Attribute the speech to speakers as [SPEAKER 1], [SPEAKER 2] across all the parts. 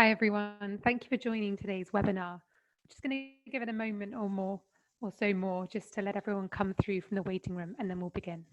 [SPEAKER 1] Hi everyone, thank you for joining today's webinar. I'm just going to give it a moment or so more just to let everyone come through from the waiting room and then we'll begin.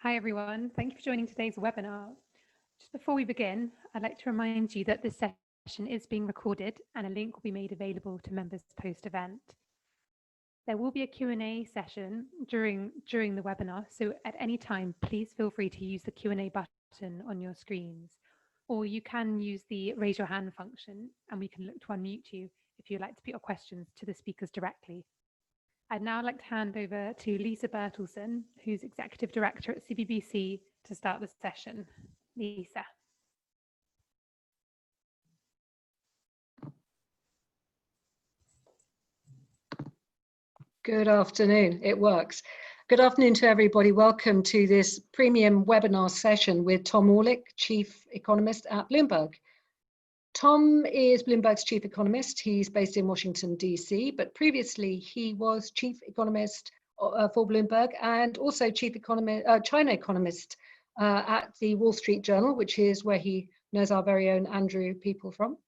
[SPEAKER 1] Hi everyone, thank you for joining today's webinar. Just before we begin, I'd like to remind you that this session is being recorded and a link will be made available to members post-event. There will be a Q&A session during the webinar, so at any time, please feel free to use the Q&A button on your screens, or you can use the raise your hand function and we can look to unmute you if you'd like to put your questions to the speakers directly. I'd now like to hand over to Lisa Bertelsen, who's Executive Director at CBBC, to start the session. Lisa.
[SPEAKER 2] Good afternoon, it works. Good afternoon to everybody. Welcome to this premium webinar session with Tom Orlik, Chief Economist at Bloomberg. Tom is Bloomberg's Chief Economist. He's based in Washington, DC, but previously he was Chief Economist for Bloomberg and also Chief China Economist at the Wall Street Journal, which is where he knows our very own Andrew People from.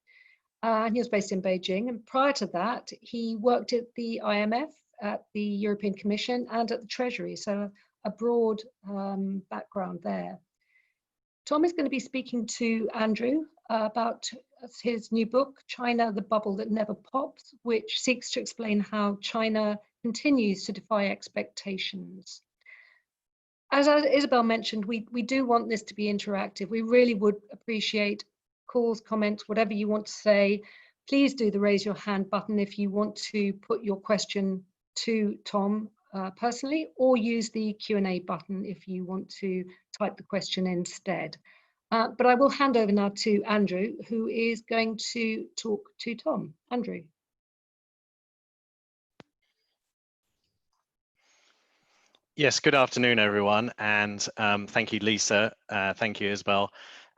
[SPEAKER 2] And he was based in Beijing. And prior to that, he worked at the IMF, at the European Commission, and at the Treasury. So a broad background there. Tom is going to be speaking to Andrew about his new book, China, the Bubble That Never Pops, which seeks to explain how China continues to defy expectations. As Isabel mentioned, we do want this to be interactive. We really would appreciate calls, comments, whatever you want to say. Please do the raise your hand button if you want to put your question to Tom personally, or use the Q&A button if you want to type the question instead. But I will hand over now to Andrew, who is going to talk to Tom. Andrew.
[SPEAKER 3] Yes, good afternoon, everyone. And thank you, Lisa. Thank you, Isabel.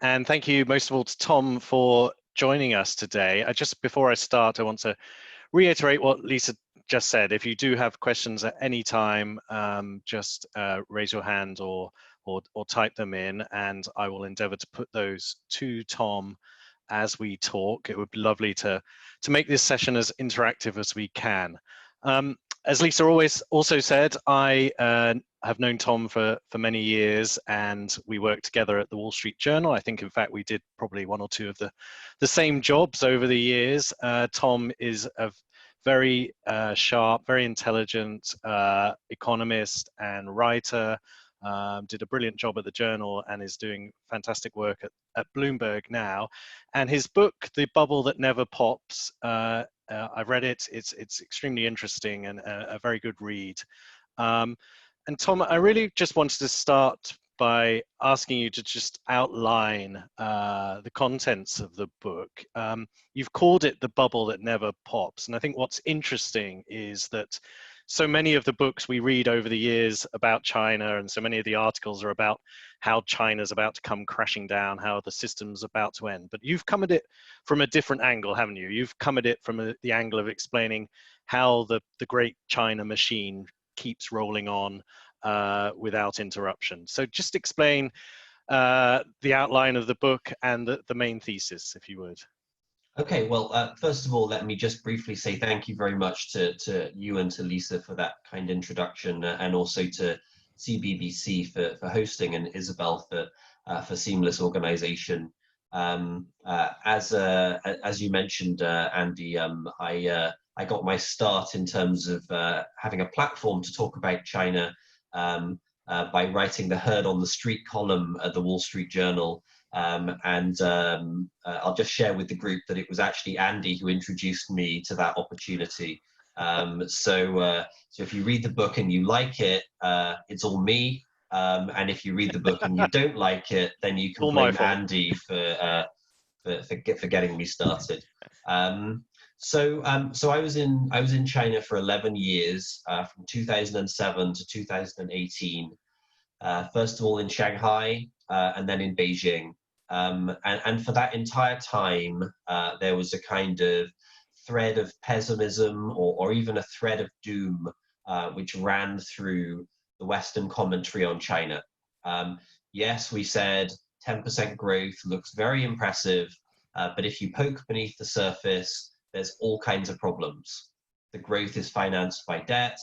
[SPEAKER 3] And thank you most of all to Tom for joining us today. Before I start, I want to reiterate what Lisa just said. If you do have questions at any time, just raise your hand or type them in, and I will endeavor to put those to Tom as we talk. It would be lovely to make this session as interactive as we can. As Lisa also said, I have known Tom for many years, and we worked together at the Wall Street Journal. I think, in fact, we did probably one or two of the same jobs over the years. Tom is a very sharp, very intelligent economist and writer. Did a brilliant job at the Journal and is doing fantastic work at Bloomberg now. And his book, The Bubble That Never Pops, I've read it. It's extremely interesting and a very good read. And Tom, I really just wanted to start by asking you to just outline the contents of the book. You've called it The Bubble That Never Pops. And I think what's interesting is that so many of the books we read over the years about China, and so many of the articles are about how China's about to come crashing down, how the system's about to end. But you've come at it from a different angle, haven't you? You've come at it from the angle of explaining how the great China machine keeps rolling on without interruption. So just explain the outline of the book and the main thesis, if you would.
[SPEAKER 4] Okay, well, first of all, let me just briefly say thank you very much to you and to Lisa for that kind introduction, and also to CBBC for hosting, and Isabel for seamless organization. As you mentioned, Andy, I I got my start in terms of having a platform to talk about China by writing the Herd on the Street column at the Wall Street Journal. I'll just share with the group that it was actually Andy who introduced me to that opportunity. So if you read the book and you like it, it's all me. And if you read the book and you don't like it, then you can blame Andy for getting me started. So I was in China for 11 years, from 2007 to 2018. First of all in Shanghai, and then in Beijing. And for that entire time, there was a kind of thread of pessimism or even a thread of doom, which ran through the Western commentary on China. Yes, we said 10% growth looks very impressive, but if you poke beneath the surface, there's all kinds of problems. The growth is financed by debt.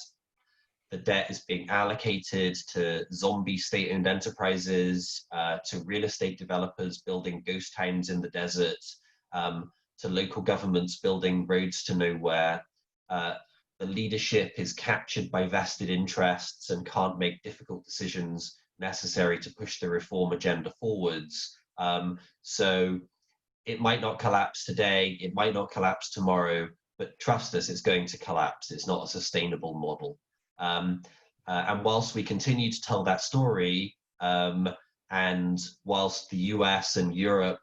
[SPEAKER 4] The debt is being allocated to zombie state-owned enterprises, to real estate developers building ghost towns in the desert, to local governments building roads to nowhere. The leadership is captured by vested interests and can't make difficult decisions necessary to push the reform agenda forwards. So it might not collapse today, it might not collapse tomorrow, but trust us, it's going to collapse. It's not a sustainable model. And whilst we continue to tell that story, and whilst the US and Europe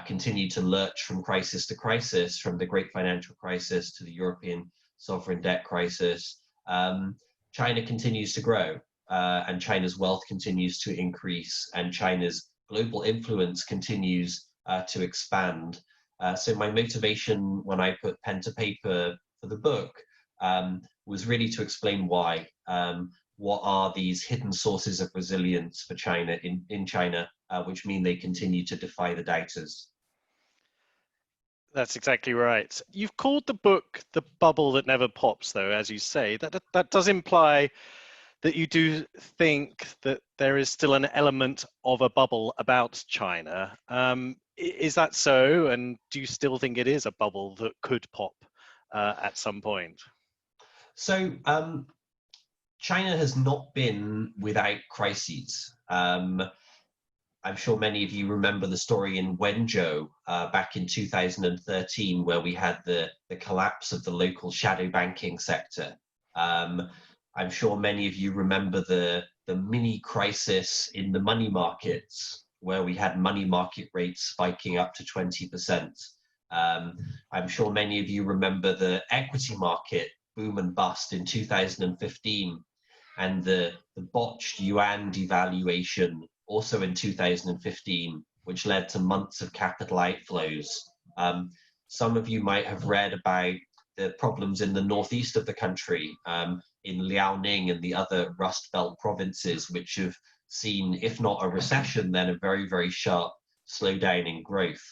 [SPEAKER 4] continue to lurch from crisis to crisis, from the great financial crisis to the European sovereign debt crisis, China continues to grow, and China's wealth continues to increase, and China's global influence continues to expand. So my motivation when I put pen to paper for the book was really to explain why. What are these hidden sources of resilience for China in China, which mean they continue to defy the doubters?
[SPEAKER 3] That's exactly right. You've called the book The Bubble That Never Pops, though, as you say. That does imply that you do think that there is still an element of a bubble about China. Is that so? And do you still think it is a bubble that could pop at some point?
[SPEAKER 4] So China has not been without crises. I'm sure many of you remember the story in Wenzhou back in 2013, where we had the collapse of the local shadow banking sector. I'm sure many of you remember the mini crisis in the money markets, where we had money market rates spiking up to 20%. I'm sure many of you remember the equity market boom and bust in 2015, and the botched yuan devaluation also in 2015, which led to months of capital outflows. Some of you might have read about the problems in the northeast of the country, in Liaoning and the other Rust Belt provinces, which have seen, if not a recession, then a very, very sharp slowdown in growth.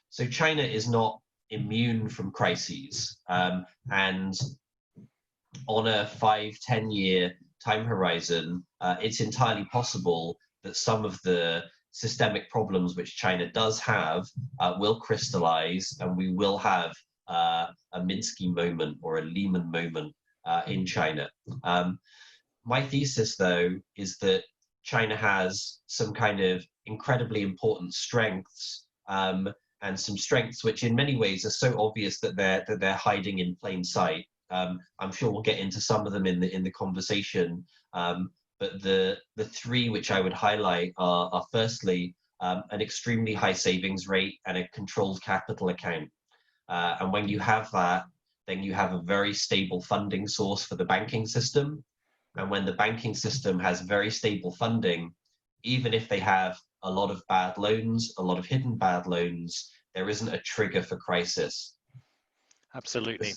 [SPEAKER 4] So China is not immune from crises. And on a 5-10 year time horizon, it's entirely possible that some of the systemic problems which China does have will crystallize, and we will have a Minsky moment or a Lehman moment in China. My thesis, though, is that China has some kind of incredibly important strengths, and some strengths which in many ways are so obvious that they're hiding in plain sight. I'm sure we'll get into some of them in the conversation, but the three which I would highlight are firstly, an extremely high savings rate and a controlled capital account. And when you have that, then you have a very stable funding source for the banking system. And when the banking system has very stable funding, even if they have a lot of bad loans, a lot of hidden bad loans, there isn't a trigger for crisis.
[SPEAKER 3] Absolutely.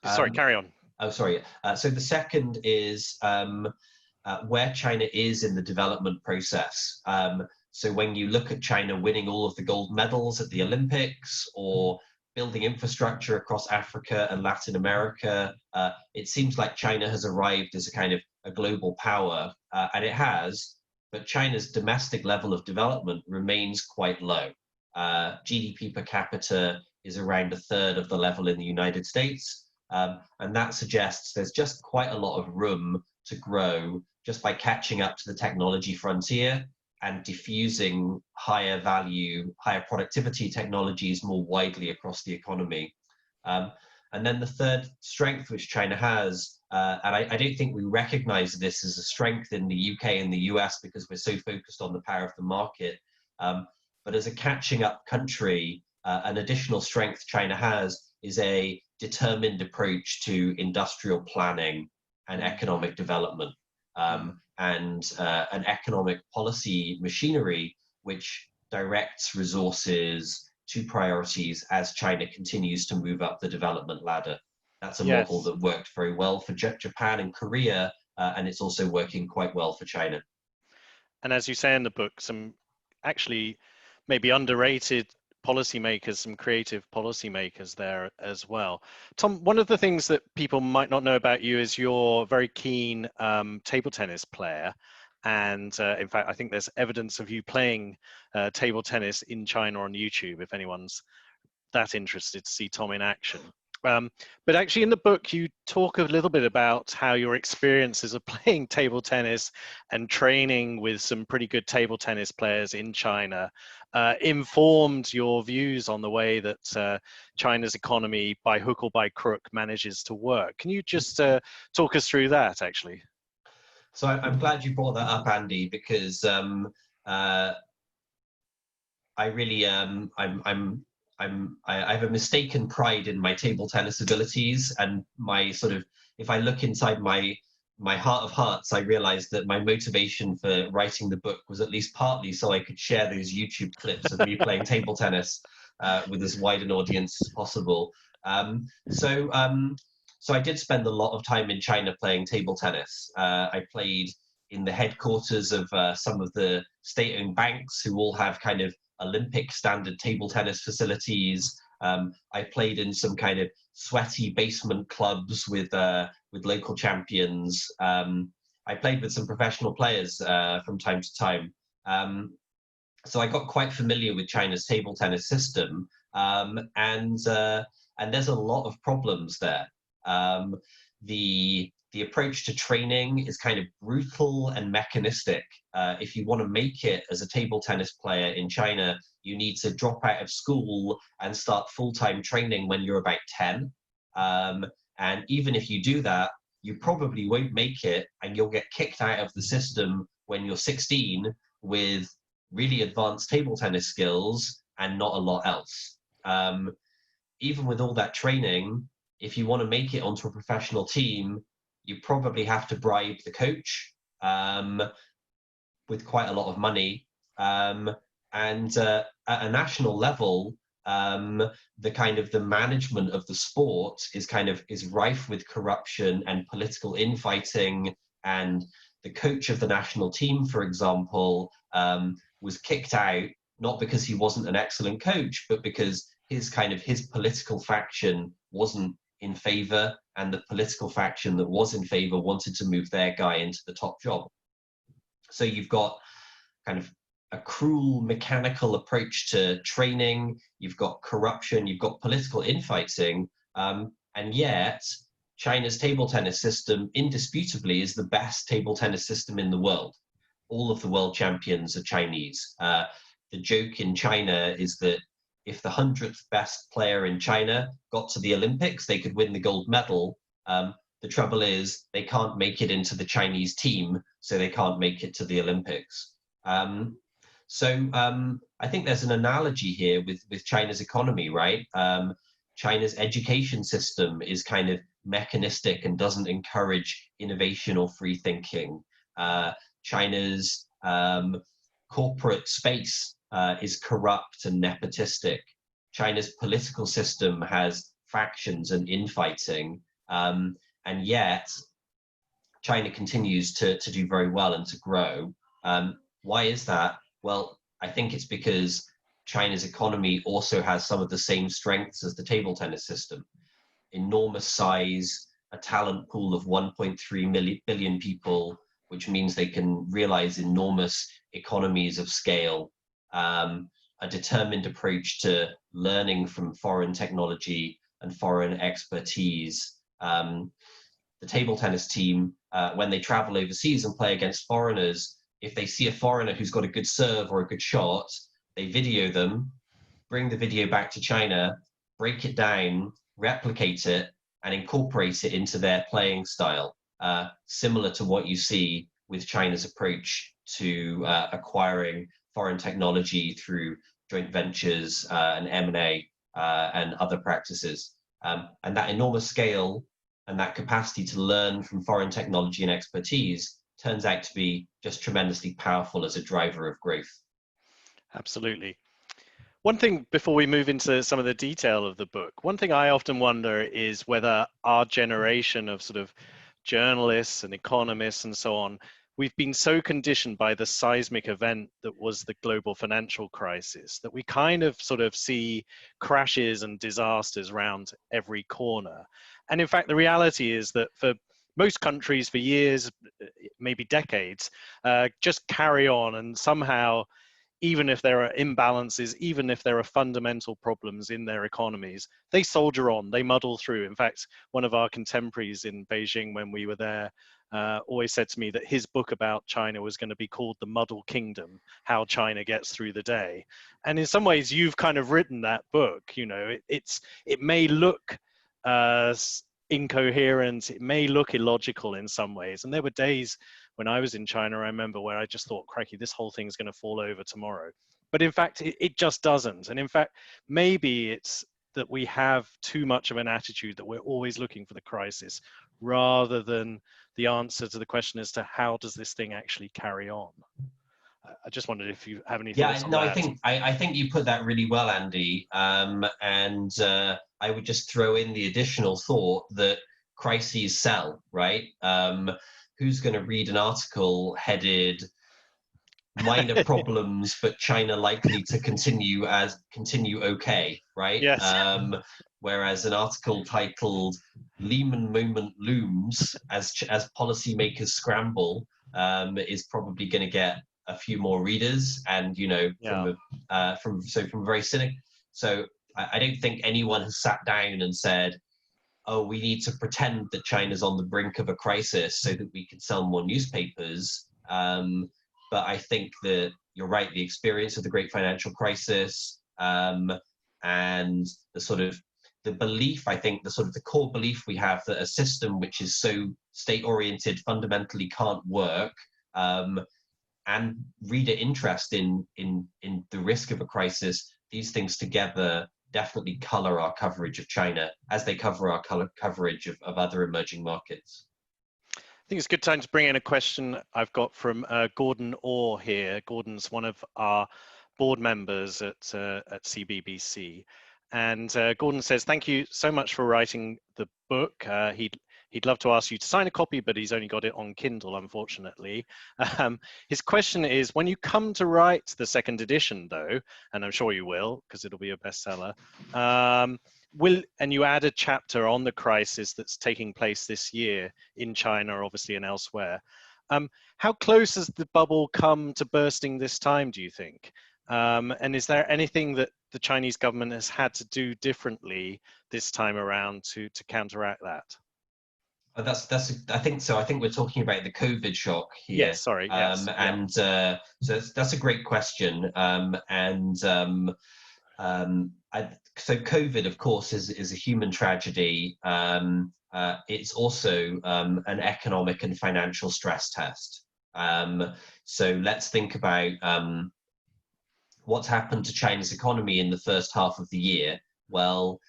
[SPEAKER 3] Sorry, carry on.
[SPEAKER 4] Oh, sorry. So the second is where China is in the development process. So when you look at China winning all of the gold medals at the Olympics, or building infrastructure across Africa and Latin America, it seems like China has arrived as a kind of a global power, and it has, but China's domestic level of development remains quite low. GDP per capita is around a third of the level in the United States, And that suggests there's just quite a lot of room to grow just by catching up to the technology frontier and diffusing higher value, higher productivity technologies more widely across the economy. And then the third strength which China has, and I don't think we recognize this as a strength in the UK and the US because we're so focused on the power of the market, but as a catching up country, an additional strength China has is a determined approach to industrial planning and economic development, and an economic policy machinery which directs resources to priorities as China continues to move up the development ladder. That's a model that worked very well for Japan and Korea, and it's also working quite well for China.
[SPEAKER 3] And as you say in the book, some actually maybe underrated policymakers, some creative policymakers there as well. Tom, one of the things that people might not know about you is you're a very keen table tennis player. And in fact, I think there's evidence of you playing table tennis in China on YouTube, if anyone's that interested to see Tom in action. But actually in the book, you talk a little bit about how your experiences of playing table tennis and training with some pretty good table tennis players in China informed your views on the way that China's economy, by hook or by crook, manages to work. Can you just talk us through that, actually?
[SPEAKER 4] So I'm glad you brought that up, Andy, because I really I have a mistaken pride in my table tennis abilities, and my sort of, if I look inside my heart of hearts, I realized that my motivation for writing the book was at least partly so I could share those YouTube clips of me playing table tennis with as wide an audience as possible. So I did spend a lot of time in China playing table tennis. I played in the headquarters of some of the state-owned banks who all have kind of Olympic standard table tennis facilities. I played in some kind of sweaty basement clubs with local champions. I played with some professional players from time to time. So I got quite familiar with China's table tennis system, and there's a lot of problems there. The approach to training is kind of brutal and mechanistic. If you want to make it as a table tennis player in China, you need to drop out of school and start full-time training when you're about 10. And even if you do that, you probably won't make it, and you'll get kicked out of the system when you're 16 with really advanced table tennis skills and not a lot else. Even with all that training, if you want to make it onto a professional team, you probably have to bribe the coach with quite a lot of money. And at a national level, the management of the sport is rife with corruption and political infighting. And the coach of the national team, for example, was kicked out, not because he wasn't an excellent coach, but because his political faction wasn't in favor, and the political faction that was in favor wanted to move their guy into the top job. So you've got kind of a cruel, mechanical approach to training, you've got corruption, you've got political infighting, and yet China's table tennis system indisputably is the best table tennis system in the world. All of the world champions are Chinese. The joke in China is that if the 100th best player in China got to the Olympics, they could win the gold medal. The trouble is they can't make it into the Chinese team, so they can't make it to the Olympics. So I think there's an analogy here with China's economy, right? China's education system is kind of mechanistic and doesn't encourage innovation or free thinking. China's corporate space is corrupt and nepotistic. China's political system has factions and infighting, and yet China continues to do very well and to grow. Why is that? Well, I think it's because China's economy also has some of the same strengths as the table tennis system. Enormous size, a talent pool of 1.3 billion people, which means they can realize enormous economies of scale, a determined approach to learning from foreign technology and foreign expertise, The table tennis team, when they travel overseas and play against foreigners, if they see a foreigner who's got a good serve or a good shot, they video them, bring the video back to China, break it down, replicate it, and incorporate it into their playing style, similar to what you see with China's approach to acquiring foreign technology through joint ventures and M&A and other practices. And that enormous scale and that capacity to learn from foreign technology and expertise turns out to be just tremendously powerful as a driver of growth.
[SPEAKER 3] Absolutely. One thing before we move into some of the detail of the book, one thing I often wonder is whether our generation of sort of journalists and economists and so on, we've been so conditioned by the seismic event that was the global financial crisis that we kind of sort of see crashes and disasters around every corner. And in fact, the reality is that for most countries for years, maybe decades, just carry on, and somehow, even if there are imbalances, even if there are fundamental problems in their economies, they soldier on, they muddle through. In fact, one of our contemporaries in Beijing when we were there always said to me that his book about China was going to be called The Muddle Kingdom, How China Gets Through the Day. And in some ways, you've kind of written that book. You know, it may look incoherent, it may look illogical in some ways. And there were days when I was in China, I remember, where I just thought, crikey, this whole thing's going to fall over tomorrow. But in fact, it just doesn't. And in fact, maybe it's that we have too much of an attitude that we're always looking for the crisis rather than the answer to the question as to how does this thing actually carry on. I just wondered if you have any thoughts on that.
[SPEAKER 4] I think you put that really well, Andy. I would just throw in the additional thought that crises sell, right? Who's going to read an article headed "Minor Problems, but China likely to continue okay," right?
[SPEAKER 3] Yes.
[SPEAKER 4] Whereas an article titled "Lehman Moment Looms" as policymakers scramble is probably going to get a few more readers, and from very cynical. So I don't think anyone has sat down and said, oh, we need to pretend that China's on the brink of a crisis so that we can sell more newspapers. But I think that you're right, the experience of the great financial crisis and the belief, I think the core belief we have that a system which is so state-oriented fundamentally can't work, and reader interest in the risk of a crisis, these things together definitely color our coverage of China as they cover our coverage of other emerging markets.
[SPEAKER 3] I think it's a good time to bring in a question I've got from Gordon Orr here. Gordon's one of our board members at CBBC. And Gordon says, thank you so much for writing the book. He'd love to ask you to sign a copy, but he's only got it on Kindle, unfortunately. His question is, when you come to write the second edition, though, and I'm sure you will, because it'll be a bestseller, and you add a chapter on the crisis that's taking place this year in China, obviously, and elsewhere, how close has the bubble come to bursting this time, do you think? And is there anything that the Chinese government has had to do differently this time around to counteract that?
[SPEAKER 4] I think so. I think we're talking about the COVID shock here.
[SPEAKER 3] Yes, sorry. Yes.
[SPEAKER 4] And so that's a great question. So COVID, of course, is a human tragedy. It's also an economic and financial stress test. So let's think about what's happened to China's economy in the first half of the year. Well,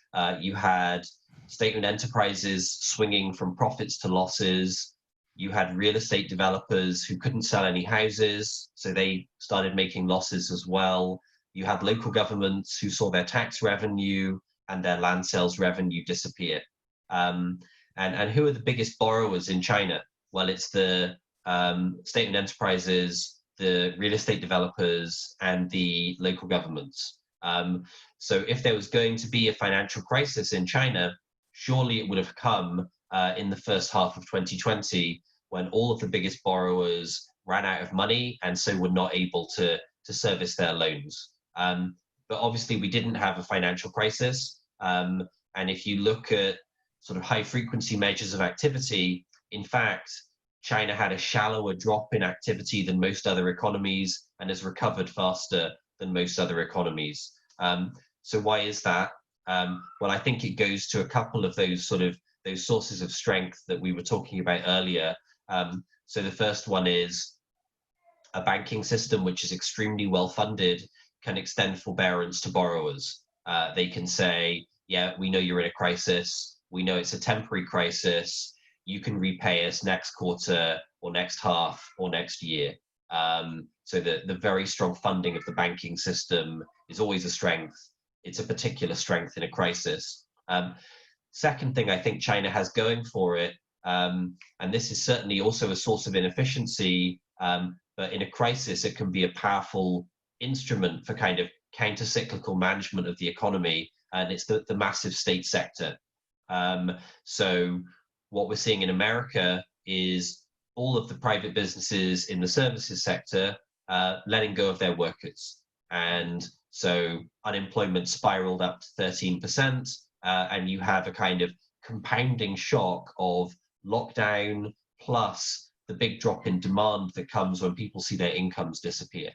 [SPEAKER 4] you had state-owned enterprises swinging from profits to losses. You had real estate developers who couldn't sell any houses, so they started making losses as well. You had local governments who saw their tax revenue and their land sales revenue disappear. And who are the biggest borrowers in China? Well, it's the state-owned enterprises, the real estate developers, and the local governments. So if there was going to be a financial crisis in China, surely it would have come in the first half of 2020, when all of the biggest borrowers ran out of money and so were not able to service their loans. But obviously we didn't have a financial crisis. And if you look at sort of high frequency measures of activity, in fact, China had a shallower drop in activity than most other economies and has recovered faster than most other economies. So why is that? Well, I think it goes to a couple of those sources of strength that we were talking about earlier. So the first one is a banking system which is extremely well funded can extend forbearance to borrowers. They can say, yeah, we know you're in a crisis. We know it's a temporary crisis. You can repay us next quarter or next half or next year. So the very strong funding of the banking system is always a strength. It's a particular strength in a crisis. Second thing I think China has going for it, and this is certainly also a source of inefficiency, but in a crisis, it can be a powerful instrument for kind of counter-cyclical management of the economy, and it's the massive state sector. So what we're seeing in America is all of the private businesses in the services sector letting go of their workers. And so unemployment spiraled up to 13%, and you have a kind of compounding shock of lockdown plus the big drop in demand that comes when people see their incomes disappear.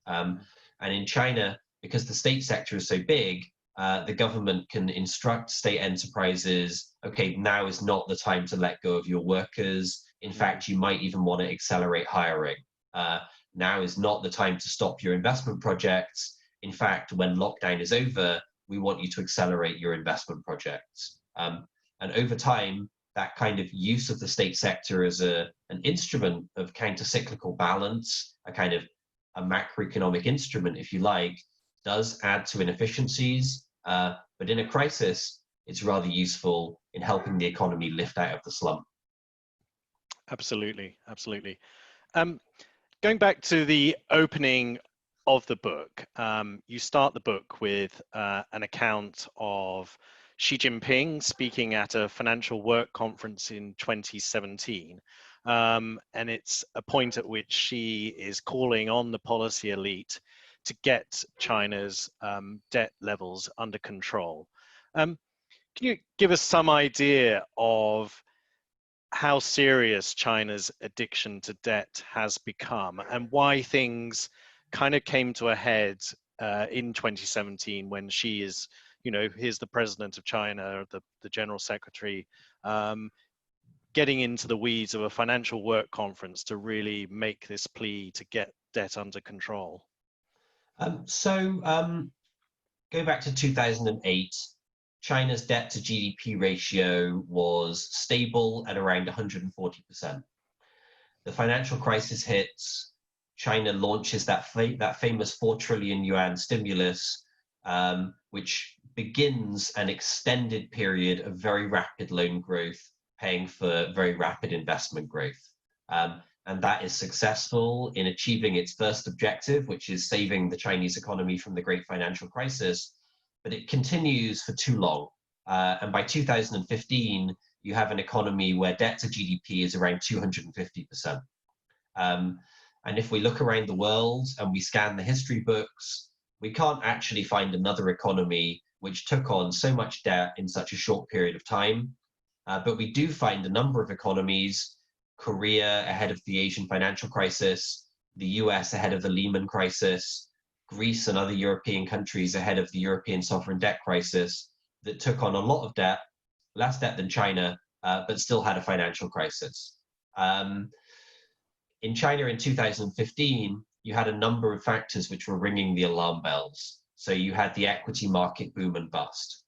[SPEAKER 4] And in China, because the state sector is so big, the government can instruct state enterprises, okay, now is not the time to let go of your workers. In fact, you might even want to accelerate hiring. Now is not the time to stop your investment projects. In fact, when lockdown is over, we want you to accelerate your investment projects. And over time, that kind of use of the state sector as an instrument of counter-cyclical balance, a kind of a macroeconomic instrument, if you like, does add to inefficiencies. But in a crisis, it's rather useful in helping the economy lift out of the slump.
[SPEAKER 3] Absolutely, absolutely. Going back to the opening of the book, you start the book with an account of Xi Jinping speaking at a financial work conference in 2017. And it's a point at which Xi is calling on the policy elite to get China's debt levels under control. Can you give us some idea of how serious China's addiction to debt has become and why things kind of came to a head in 2017 when Xi is, here's the president of China, the general secretary, getting into the weeds of a financial work conference to really make this plea to get debt under control?
[SPEAKER 4] Going back to 2008, China's debt to GDP ratio was stable at around 140%. The financial crisis hits, China launches that famous 4 trillion yuan stimulus, which begins an extended period of very rapid loan growth, paying for very rapid investment growth. And that is successful in achieving its first objective, which is saving the Chinese economy from the great financial crisis, but it continues for too long. And by 2015, you have an economy where debt to GDP is around 250%. And if we look around the world and we scan the history books, we can't actually find another economy which took on so much debt in such a short period of time. But we do find a number of economies, Korea ahead of the Asian financial crisis, the US ahead of the Lehman crisis, Greece and other European countries ahead of the European sovereign debt crisis, that took on a lot of debt, less debt than China, but still had a financial crisis. In China in 2015, you had a number of factors which were ringing the alarm bells. So you had the equity market boom and bust,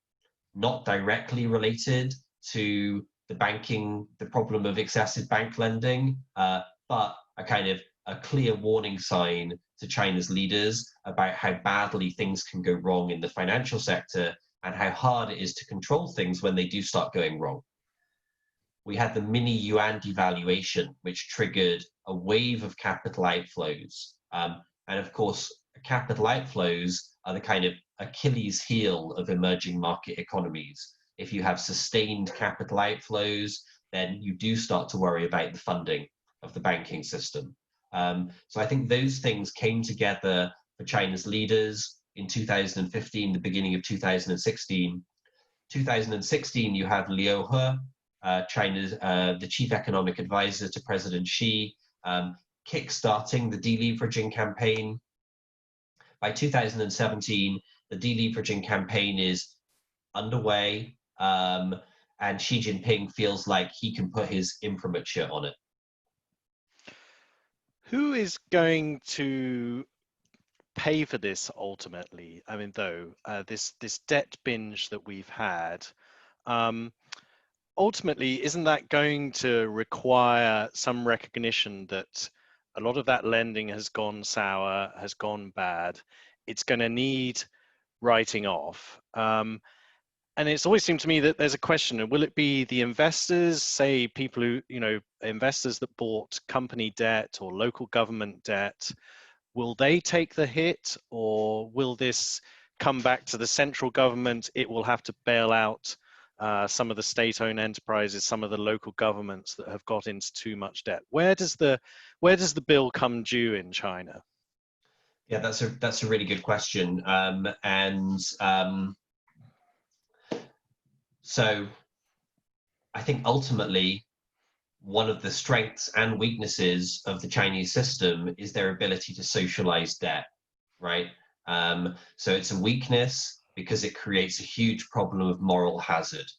[SPEAKER 4] not directly related to the problem of excessive bank lending, but a clear warning sign to China's leaders about how badly things can go wrong in the financial sector and how hard it is to control things when they do start going wrong. We had the mini yuan devaluation, which triggered a wave of capital outflows. And of course, capital outflows are the kind of Achilles heel of emerging market economies. If you have sustained capital outflows, then you do start to worry about the funding of the banking system. So I think those things came together for China's leaders in 2015, the beginning of 2016. 2016, you have Liu He, China's the chief economic advisor to President Xi, kickstarting the deleveraging campaign. By 2017, the deleveraging campaign is underway, and Xi Jinping feels like he can put his imprimatur on it.
[SPEAKER 3] Who is going to pay for this ultimately? I mean, though, this debt binge that we've had, ultimately, isn't that going to require some recognition that a lot of that lending has gone sour, has gone bad? It's going to need writing off. And it's always seemed to me that there's a question: will it be the investors, say people who, investors that bought company debt or local government debt? Will they take the hit, or will this come back to the central government? It will have to bail out some of the state-owned enterprises, some of the local governments that have got into too much debt. Where does the bill come due in China?
[SPEAKER 4] Yeah, that's a really good question, so I think ultimately one of the strengths and weaknesses of the Chinese system is their ability to socialize debt, right? So it's a weakness because it creates a huge problem of moral hazard.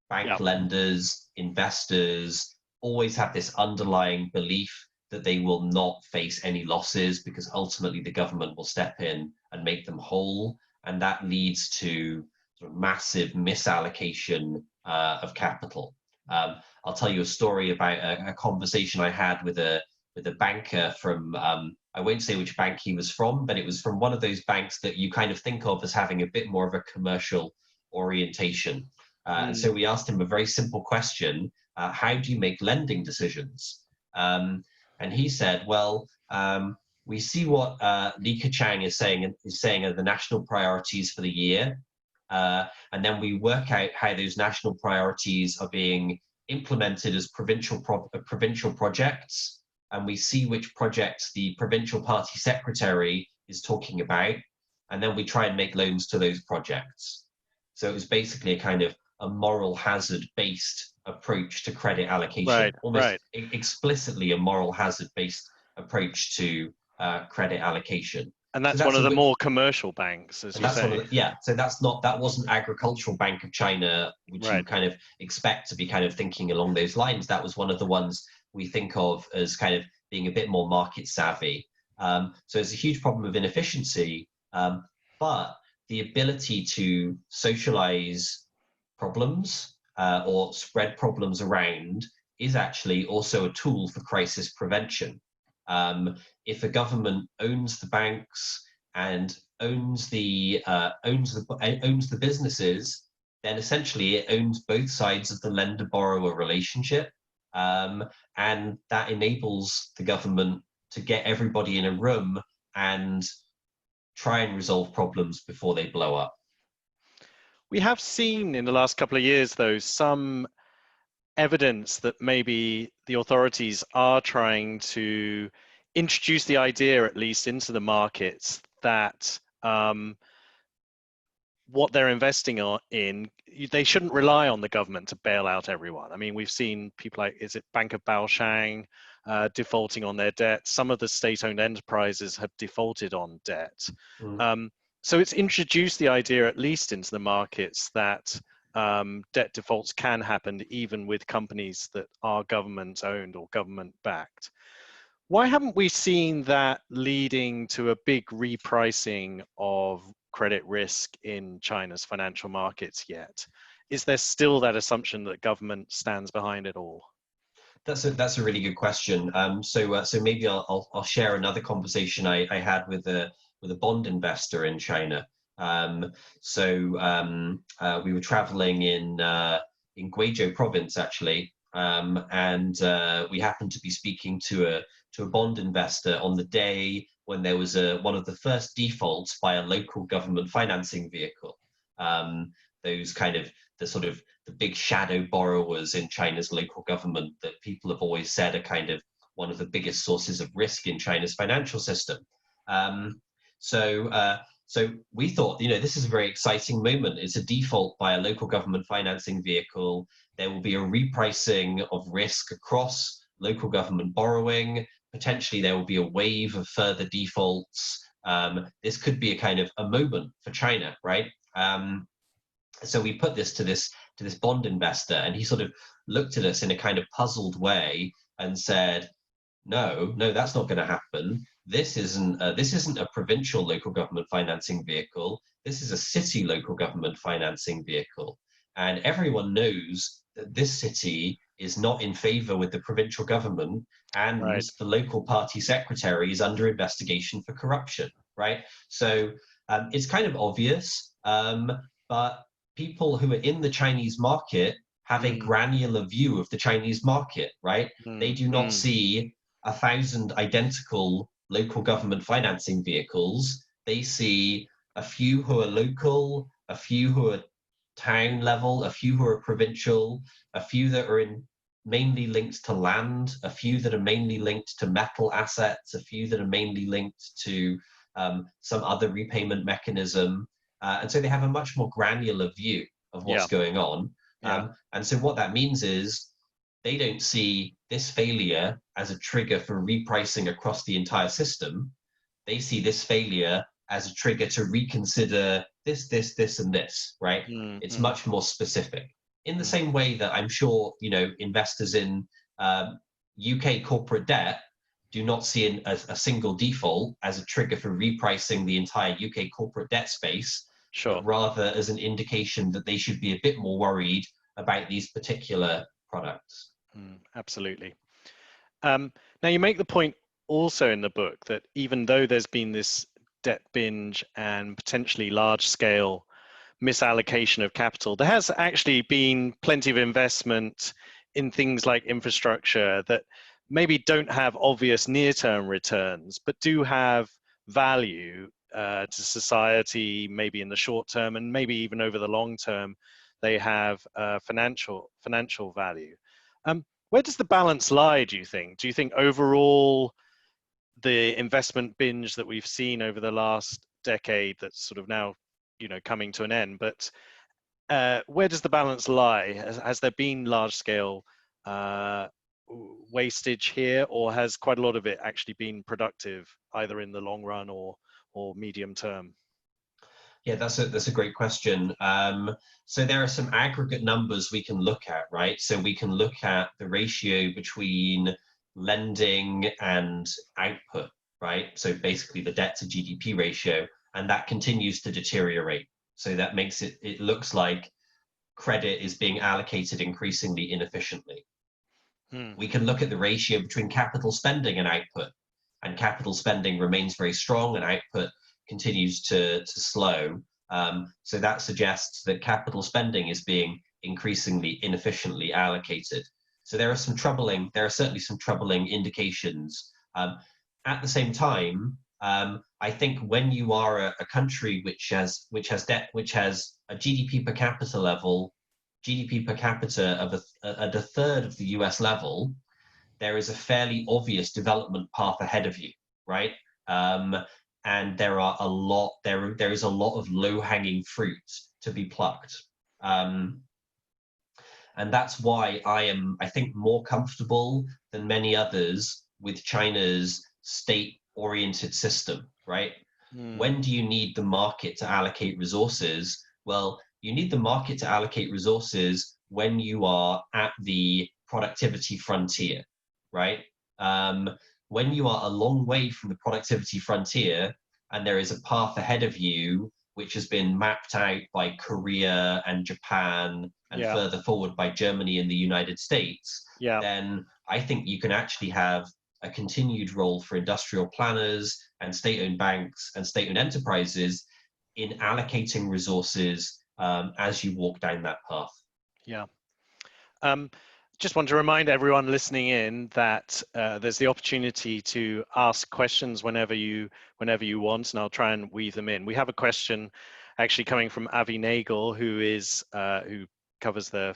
[SPEAKER 4] Bank lenders, investors always have this underlying belief that they will not face any losses because ultimately the government will step in and make them whole. And that leads to sort of massive misallocation of capital. I'll tell you a story about a conversation I had with a banker from, I won't say which bank he was from, but it was from one of those banks that you kind of think of as having a bit more of a commercial orientation. And so we asked him a very simple question: how do you make lending decisions? And he said, well, we see what Li Keqiang is saying are the national priorities for the year. And then we work out how those national priorities are being implemented as provincial projects. And we see which projects the provincial party secretary is talking about. And then we try and make loans to those projects. So it was basically a kind of a moral hazard based approach to credit allocation, almost explicitly a moral hazard based approach to credit allocation.
[SPEAKER 3] And that's one of the more commercial banks, as you say.
[SPEAKER 4] So that wasn't Agricultural Bank of China, which you kind of expect to be kind of thinking along those lines. That was one of the ones we think of as kind of being a bit more market savvy. So it's a huge problem of inefficiency, but the ability to socialize problems or spread problems around is actually also a tool for crisis prevention. If a government owns the banks and owns the businesses, then essentially it owns both sides of the lender-borrower relationship, and that enables the government to get everybody in a room and try and resolve problems before they blow up.
[SPEAKER 3] We have seen in the last couple of years, though, some evidence that maybe the authorities are trying to introduce the idea, at least into the markets, that what they're investing in, they shouldn't rely on the government to bail out everyone. I mean, we've seen people like, is it Bank of Baoshang defaulting on their debt? Some of the state-owned enterprises have defaulted on debt. So it's introduced the idea, at least into the markets, that debt defaults can happen even with companies that are government-owned or government-backed. Why haven't we seen that leading to a big repricing of credit risk in China's financial markets yet? Is there still that assumption that government stands behind it all?
[SPEAKER 4] That's a really good question. So maybe I'll share another conversation I had with a bond investor in China. We were traveling in Guizhou province, actually, and we happened to be speaking to a bond investor on the day when there was one of the first defaults by a local government financing vehicle. Those kind of the big shadow borrowers in China's local government that people have always said are kind of one of the biggest sources of risk in China's financial system. So So we thought, this is a very exciting moment. It's a default by a local government financing vehicle. There will be a repricing of risk across local government borrowing. Potentially there will be a wave of further defaults. This could be a kind of a moment for China, right? So we put this to this bond investor, and he sort of looked at us in a kind of puzzled way and said, no, that's not going to happen. This isn't a provincial local government financing vehicle. This is a city local government financing vehicle. And everyone knows that this city is not in favor with the provincial government, and
[SPEAKER 3] Right.
[SPEAKER 4] the local party secretary is under investigation for corruption, right? So it's kind of obvious, but people who are in the Chinese market have a granular view of the Chinese market, right? They do not see 1,000 identical local government financing vehicles. They see a few who are local, a few who are town level, a few who are provincial, a few that are mainly linked to land, a few that are mainly linked to metal assets, a few that are mainly linked to some other repayment mechanism. And so they have a much more granular view of what's going on. And so what that means is they don't see this failure as a trigger for repricing across the entire system. They see this failure as a trigger to reconsider this, and this, right? It's much more specific. In the same way that I'm sure, investors in UK corporate debt do not see a single default as a trigger for repricing the entire UK corporate debt space, but rather as an indication that they should be a bit more worried about these particular products.
[SPEAKER 3] Absolutely. Now you make the point also in the book that even though there's been this debt binge and potentially large scale misallocation of capital, there has actually been plenty of investment in things like infrastructure that maybe don't have obvious near-term returns, but do have value to society, maybe in the short term, and maybe even over the long term, they have financial value. Where does the balance lie, do you think? Do you think overall the investment binge that we've seen over the last decade that's sort of now, coming to an end, but where does the balance lie? Has there been large scale wastage here, or has quite a lot of it actually been productive, either in the long run or medium term?
[SPEAKER 4] Yeah, that's a great question. So there are some aggregate numbers we can look at, right? So we can look at the ratio between lending and output, right? So basically the debt to GDP ratio, and that continues to deteriorate. So that makes it looks like credit is being allocated increasingly inefficiently. We can look at the ratio between capital spending and output, and capital spending remains very strong and output continues to slow. So that suggests that capital spending is being increasingly inefficiently allocated. So there are certainly some troubling indications. At the same time, I think when you are a country which has a GDP per capita level, GDP per capita of at a third of the US level, there is a fairly obvious development path ahead of you, right? And there is a lot of low-hanging fruit to be plucked. And that's why I think, more comfortable than many others with China's state-oriented system, right? When do you need the market to allocate resources? Well, you need the market to allocate resources when you are at the productivity frontier, right? When you are a long way from the productivity frontier and there is a path ahead of you which has been mapped out by Korea and Japan and further forward by Germany and the United States, then I think you can actually have a continued role for industrial planners and state-owned banks and state-owned enterprises in allocating resources as you walk down that path.
[SPEAKER 3] Yeah. Just want to remind everyone listening in that there's the opportunity to ask questions whenever you want, and I'll try and weave them in. We have a question actually coming from Avi Nagel, who covers the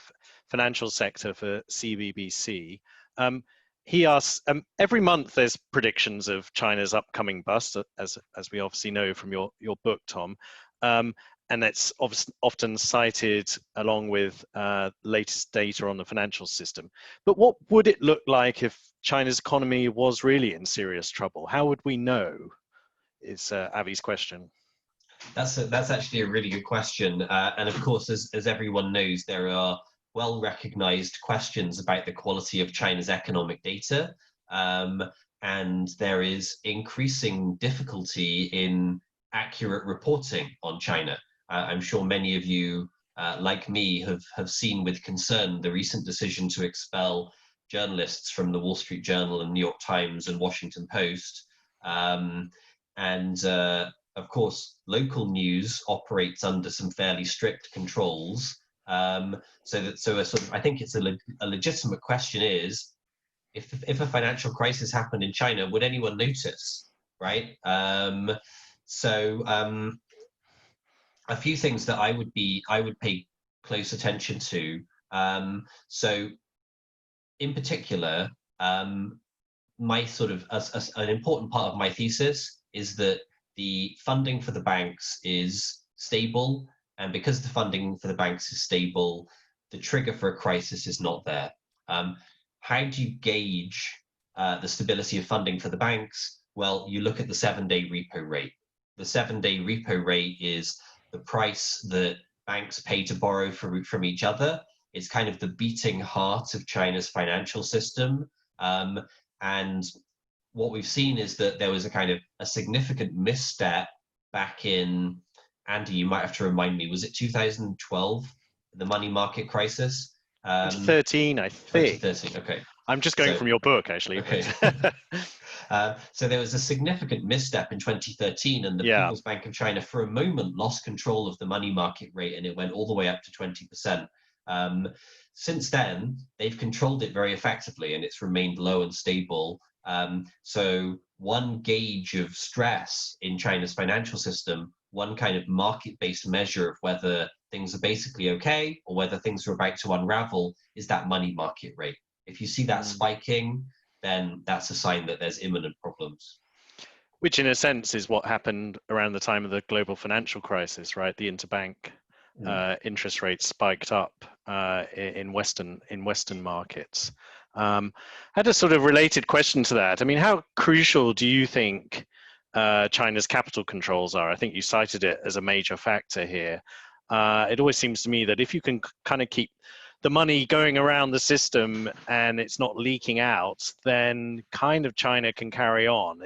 [SPEAKER 3] financial sector for CBBC. he asks, every month there's predictions of China's upcoming bust, as we obviously know from your book, Tom. And it's often cited along with latest data on the financial system. But what would it look like if China's economy was really in serious trouble? How would we know, is Avi's question.
[SPEAKER 4] That's actually a really good question. And of course, as everyone knows, there are well-recognized questions about the quality of China's economic data. And there is increasing difficulty in accurate reporting on China. I'm sure many of you, like me, have seen with concern the recent decision to expel journalists from the Wall Street Journal and New York Times and Washington Post. Of course, local news operates under some fairly strict controls. I think it's a legitimate question is, if a financial crisis happened in China, would anyone notice, right? A few things that I would pay close attention to. So in particular, my sort of an important part of my thesis is that the funding for the banks is stable, and because the funding for the banks is stable, the trigger for a crisis is not there. How do you gauge the stability of funding for the banks? Well, you look at the 7-day repo rate. The 7-day repo rate is the price that banks pay to borrow from each other. It's kind of the beating heart of China's financial system. And what we've seen is that there was a significant misstep back in, Andy, you might have to remind me, was it 2012, the money market crisis?
[SPEAKER 3] 2013, I think.
[SPEAKER 4] 2013, okay.
[SPEAKER 3] I'm just going from your book, actually.
[SPEAKER 4] Okay. So there was a significant misstep in 2013, and the People's Bank of China, for a moment, lost control of the money market rate, and it went all the way up to 20%. Since then, they've controlled it very effectively, and it's remained low and stable. So one gauge of stress in China's financial system, one kind of market-based measure of whether things are basically okay or whether things are about to unravel, is that money market rate. If you see that spiking, then that's a sign that there's imminent problems.
[SPEAKER 3] Which in a sense is what happened around the time of the global financial crisis, right? The interbank interest rates spiked up in Western markets. I had a sort of related question to that. I mean, how crucial do you think China's capital controls are? I think you cited it as a major factor here. It always seems to me that if you can kind of keep the money going around the system and it's not leaking out, then kind of China can carry on.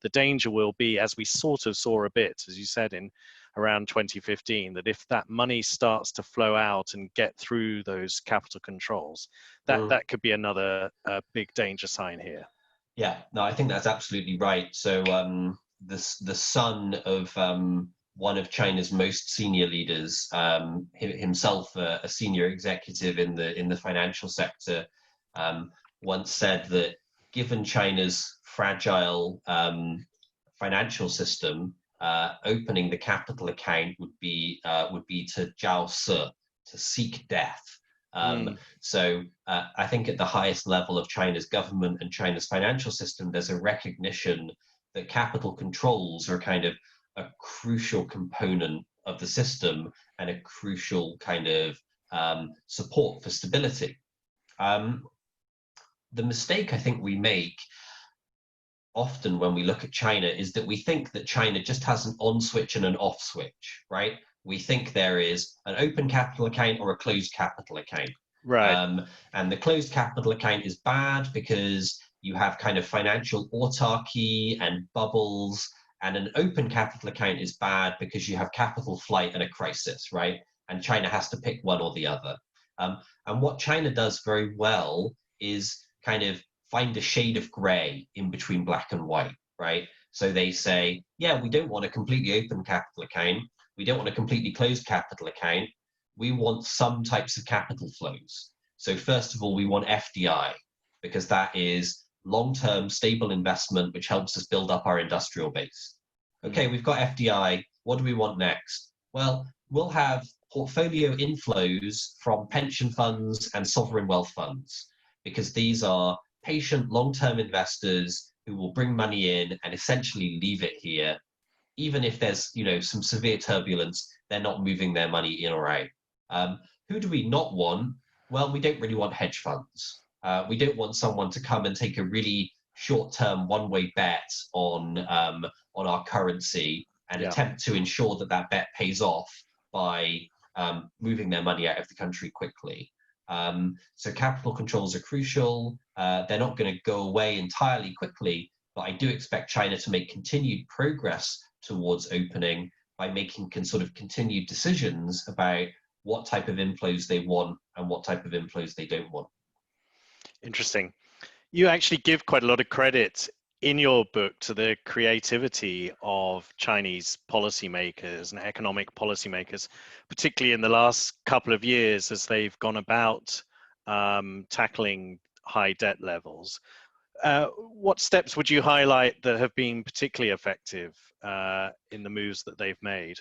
[SPEAKER 3] The danger will be, as we sort of saw a bit, as you said, in around 2015, that if that money starts to flow out and get through those capital controls, that could be another big danger sign here.
[SPEAKER 4] Yeah, no, I think that's absolutely right. So the son of one of China's most senior leaders, himself a senior executive in the financial sector, once said that given China's fragile financial system, opening the capital account would be to jiao se, to seek death. So I think at the highest level of China's government and China's financial system, there's a recognition that capital controls are kind of a crucial component of the system and a crucial kind of support for stability. The mistake I think we make often when we look at China is that we think that China just has an on switch and an off switch, right? We think there is an open capital account or a closed capital account.
[SPEAKER 3] Right.
[SPEAKER 4] And the closed capital account is bad because you have kind of financial autarky and bubbles, and an open capital account is bad because you have capital flight and a crisis, right? And China has to pick one or the other. And what China does very well is kind of find a shade of gray in between black and white, right? So they say, yeah, we don't want a completely open capital account. We don't want a completely closed capital account. We want some types of capital flows. So first of all, we want FDI, because that is long-term stable investment, which helps us build up our industrial base. Okay, we've got FDI. What do we want next? Well, we'll have portfolio inflows from pension funds and sovereign wealth funds, because these are patient long-term investors who will bring money in and essentially leave it here. Even if there's, some severe turbulence, they're not moving their money in or out. Who do we not want? Well, we don't really want hedge funds. We don't want someone to come and take a really short-term one-way bet on our currency and attempt to ensure that that bet pays off by moving their money out of the country quickly. So capital controls are crucial. They're not going to go away entirely quickly, but I do expect China to make continued progress towards opening by making sort of continued decisions about what type of inflows they want and what type of inflows they don't want.
[SPEAKER 3] Interesting. You actually give quite a lot of credit in your book to the creativity of Chinese policymakers and economic policymakers, particularly in the last couple of years as they've gone about tackling high debt levels. What steps would you highlight that have been particularly effective in the moves that they've made?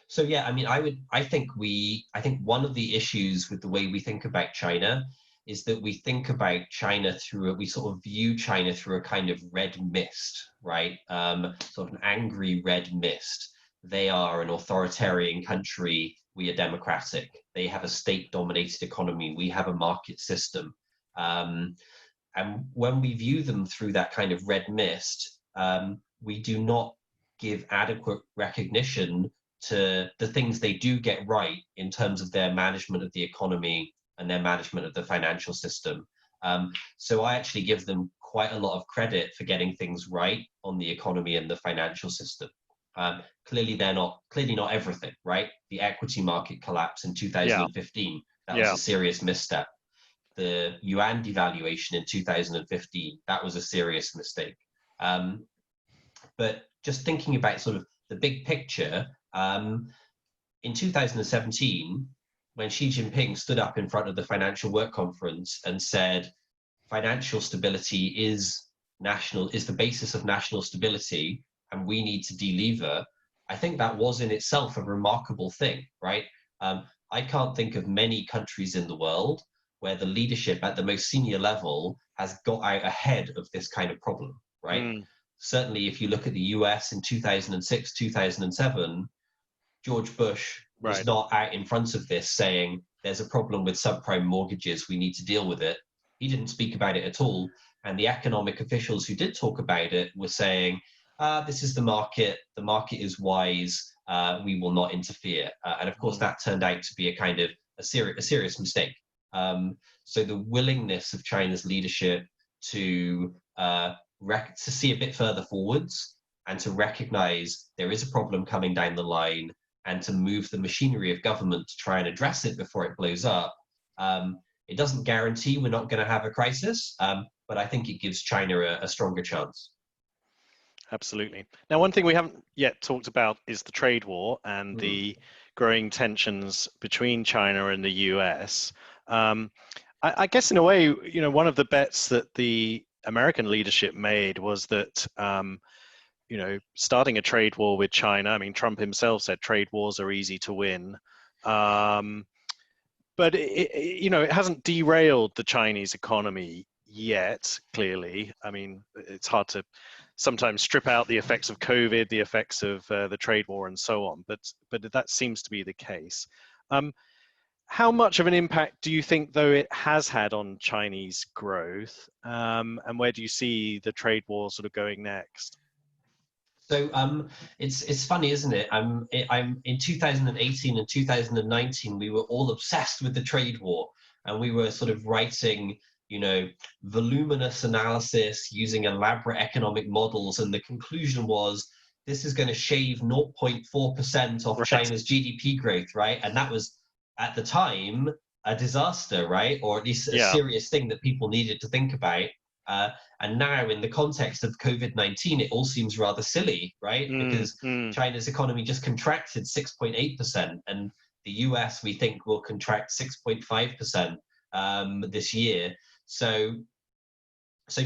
[SPEAKER 4] So yeah, I mean, I think one of the issues with the way we think about China is that we think about China we sort of view China through a kind of red mist, right? Sort of an angry red mist. They are an authoritarian country. We are democratic. They have a state-dominated economy. We have a market system. And when we view them through that kind of red mist, we do not give adequate recognition to the things they do get right in terms of their management of the economy and their management of the financial system. So I actually give them quite a lot of credit for getting things right on the economy and the financial system. Clearly not everything, right? The equity market collapse in 2015, that was a serious misstep. The yuan devaluation in 2015, that was a serious mistake. But just thinking about sort of the big picture, in 2017, when Xi Jinping stood up in front of the Financial Work Conference and said, financial stability is the basis of national stability, and we need to delever, I think that was in itself a remarkable thing, right? I can't think of many countries in the world where the leadership at the most senior level has got out ahead of this kind of problem, right? Certainly, if you look at the US in 2006, 2007, George Bush was not out in front of this saying, there's a problem with subprime mortgages, we need to deal with it. He didn't speak about it at all. And the economic officials who did talk about it were saying, this is the market is wise, we will not interfere. And of course, that turned out to be a serious mistake. So the willingness of China's leadership to see a bit further forwards and to recognize there is a problem coming down the line and to move the machinery of government to try and address it before it blows up. It doesn't guarantee we're not going to have a crisis, but I think it gives China a stronger chance. Absolutely.
[SPEAKER 3] Now, one thing we haven't yet talked about is the trade war and the growing tensions between China and the US. I guess in a way, one of the bets that the American leadership made was that, starting a trade war with China, I mean, Trump himself said trade wars are easy to win. But it hasn't derailed the Chinese economy yet, clearly. I mean, it's hard to sometimes strip out the effects of COVID, the effects of the trade war and so on, but that seems to be the case. How much of an impact do you think, though, it has had on Chinese growth? And where do you see the trade war sort of going next?
[SPEAKER 4] So it's funny, isn't it? I'm in 2018 and 2019, we were all obsessed with the trade war, and we were sort of writing, voluminous analysis using elaborate economic models, and the conclusion was this is going to shave 0.4% off China's GDP growth, right? And that was at the time a disaster, right? Or at least a serious thing that people needed to think about. And now, in the context of COVID-19, it all seems rather silly, right? Because China's economy just contracted 6.8%, and the US, we think, will contract 6.5% this year. So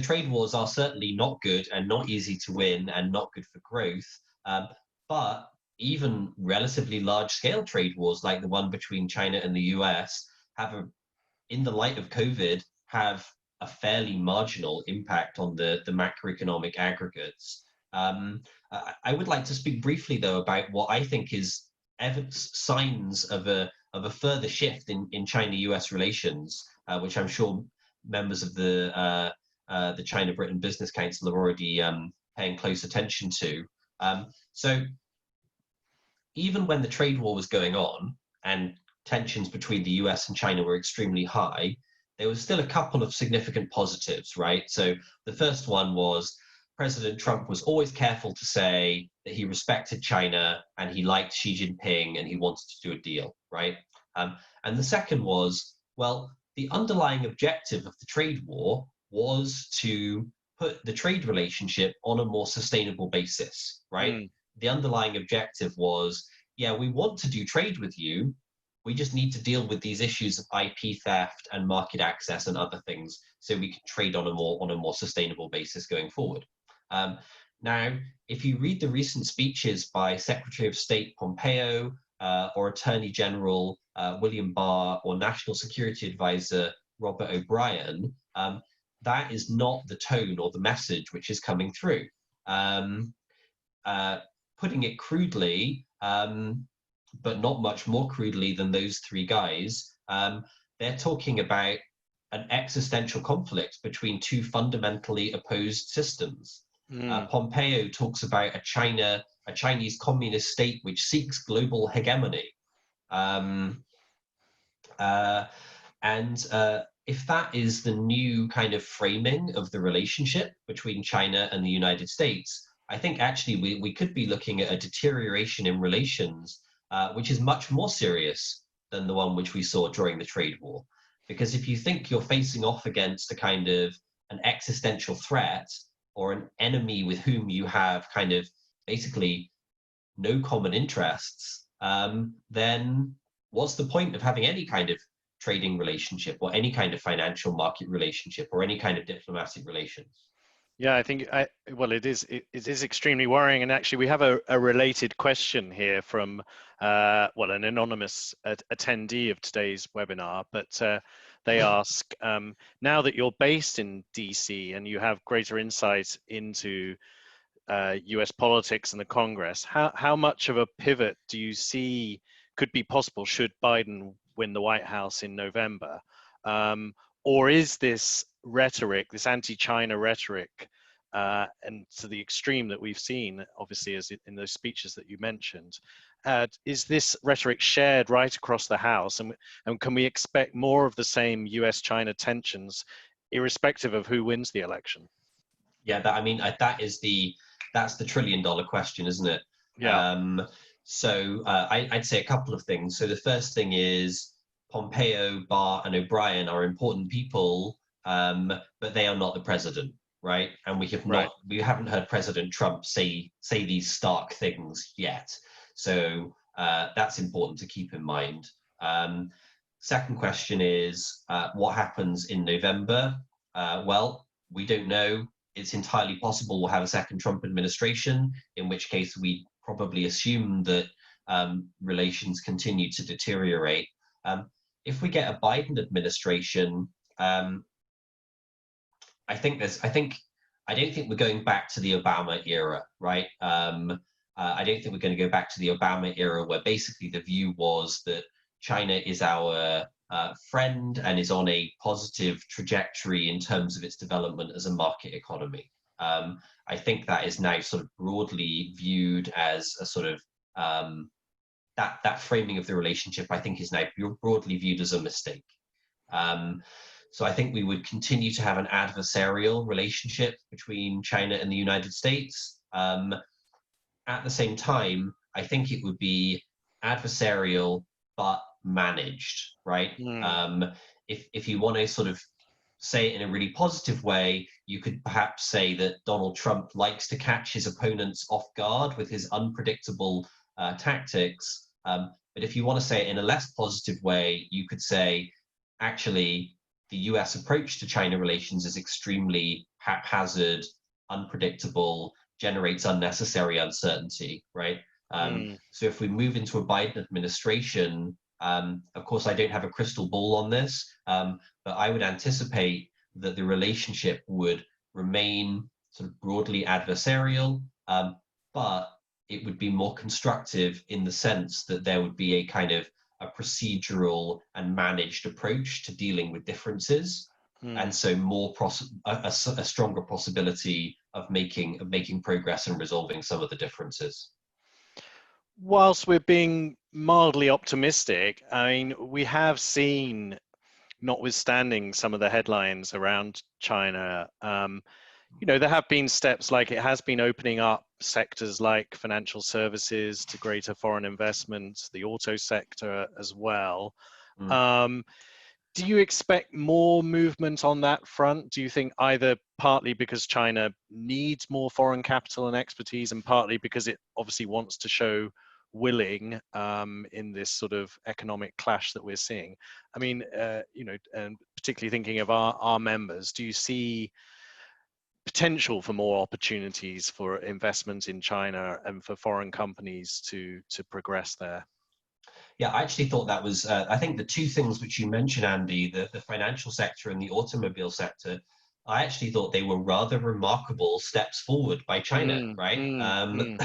[SPEAKER 4] trade wars are certainly not good and not easy to win and not good for growth. But even relatively large-scale trade wars, like the one between China and the US, in the light of COVID, have a fairly marginal impact on the macroeconomic aggregates. I would like to speak briefly, though, about what I think is signs of a further shift in China-US relations, which I'm sure members of the China-Britain Business Council are already paying close attention to. So even when the trade war was going on and tensions between the US and China were extremely high, there was still a couple of significant positives, right? So the first one was President Trump was always careful to say that he respected China and he liked Xi Jinping and he wanted to do a deal, right? And the second was, well, the underlying objective of the trade war was to put the trade relationship on a more sustainable basis, right? The underlying objective was, yeah, we want to do trade with you. We just need to deal with these issues of IP theft and market access and other things, so we can trade on a more sustainable basis going forward. Now, if you read the recent speeches by Secretary of State Pompeo or Attorney General William Barr or National Security Advisor Robert O'Brien, that is not the tone or the message which is coming through. Putting it crudely, but not much more crudely than those three guys, they're talking about an existential conflict between two fundamentally opposed systems. Pompeo talks about a Chinese communist state which seeks global hegemony. If that is the new kind of framing of the relationship between China and the United States, I think actually we could be looking at a deterioration in relations, which is much more serious than the one which we saw during the trade war. Because if you think you're facing off against a kind of an existential threat or an enemy with whom you have kind of basically no common interests, then what's the point of having any kind of trading relationship or any kind of financial market relationship or any kind of diplomatic relations?
[SPEAKER 3] Yeah, I think it is extremely worrying, and actually we have a related question here from an anonymous attendee of today's webinar, but they ask, now that you're based in DC and you have greater insight into US politics and the Congress, how much of a pivot do you see could be possible should Biden win the White House in November? Or is this rhetoric, this anti-China rhetoric, and to the extreme that we've seen, obviously, as in those speeches that you mentioned, is this rhetoric shared right across the House? And can we expect more of the same US-China tensions, irrespective of who wins the election?
[SPEAKER 4] Yeah, that's the $1 trillion question, isn't it?
[SPEAKER 3] Yeah.
[SPEAKER 4] I'd say a couple of things. So the first thing is Pompeo, Barr, and O'Brien are important people, but they are not the president, right? And we haven't heard President Trump say these stark things yet. So that's important to keep in mind. Second question is what happens in November? Well, we don't know. It's entirely possible we'll have a second Trump administration, in which case we probably assume that relations continue to deteriorate. If we get a Biden administration, I don't think we're going back to the Obama era, right? I don't think we're going to go back to the Obama era, where basically the view was that China is our friend and is on a positive trajectory in terms of its development as a market economy. I think that is now sort of broadly viewed as a sort of that framing of the relationship, I think, is now broadly viewed as a mistake. So I think we would continue to have an adversarial relationship between China and the United States. At the same time, I think it would be adversarial but managed, right? If you want to sort of say it in a really positive way, you could perhaps say that Donald Trump likes to catch his opponents off guard with his unpredictable tactics. But if you want to say it in a less positive way, you could say, actually, the US approach to China relations is extremely haphazard, unpredictable, generates unnecessary uncertainty, right? So if we move into a Biden administration, of course, I don't have a crystal ball on this, but I would anticipate that the relationship would remain sort of broadly adversarial, but it would be more constructive in the sense that there would be a kind of a procedural and managed approach to dealing with differences, and so a stronger possibility of making progress and resolving some of the differences.
[SPEAKER 3] Whilst we're being mildly optimistic, I mean, we have seen, notwithstanding some of the headlines around China, there have been steps, like it has been opening up sectors like financial services to greater foreign investment, the auto sector as well. Do you expect more movement on that front? Do you think either partly because China needs more foreign capital and expertise, and partly because it obviously wants to show willing in this sort of economic clash that we're seeing? I mean, and particularly thinking of our members, do you see potential for more opportunities for investment in China and for foreign companies to progress there?
[SPEAKER 4] Yeah, I actually thought that was, I think the two things which you mentioned, Andy, the financial sector and the automobile sector, I actually thought they were rather remarkable steps forward by China, right?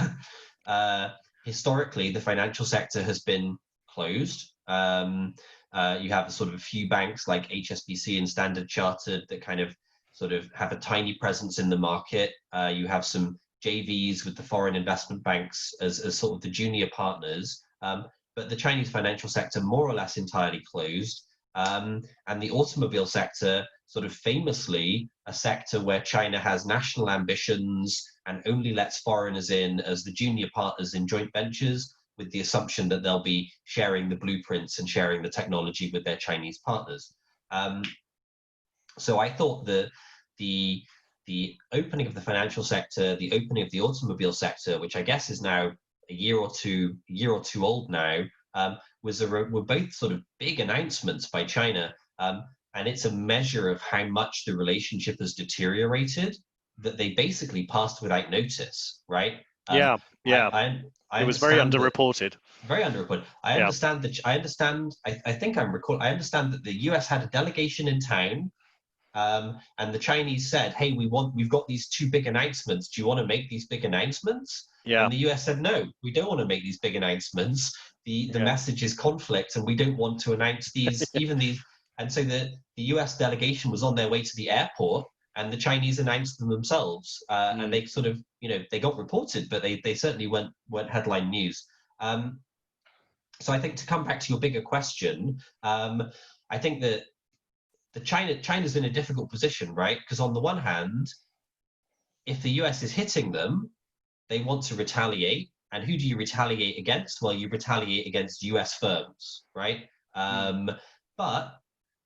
[SPEAKER 4] Historically, the financial sector has been closed. You have sort of a few banks like HSBC and Standard Chartered that kind of sort of have a tiny presence in the market. You have some JVs with the foreign investment banks as sort of the junior partners. But the Chinese financial sector more or less entirely closed. And the automobile sector, sort of famously a sector where China has national ambitions and only lets foreigners in as the junior partners in joint ventures, with the assumption that they'll be sharing the blueprints and sharing the technology with their Chinese partners. So I thought that the opening of the financial sector, the opening of the automobile sector, which I guess is now a year or two old now, were both sort of big announcements by China, and it's a measure of how much the relationship has deteriorated, that they basically passed without notice, right?
[SPEAKER 3] I it was very underreported.
[SPEAKER 4] Very underreported. I understand that. I think I'm recording. I understand that the US had a delegation in town. And the Chinese said, "Hey, we've got these two big announcements. Do you want to make these big announcements?" And the US said, "No, we don't want to make these big announcements. The message is conflict, and we don't want to announce these, even these." And so the US delegation was on their way to the airport, and the Chinese announced them themselves. And they sort of, they got reported, but they certainly weren't headline news. So I think, to come back to your bigger question, I think that China's in a difficult position, right? Because on the one hand, if the US is hitting them, they want to retaliate. And who do you retaliate against? Well, you retaliate against US firms, right? But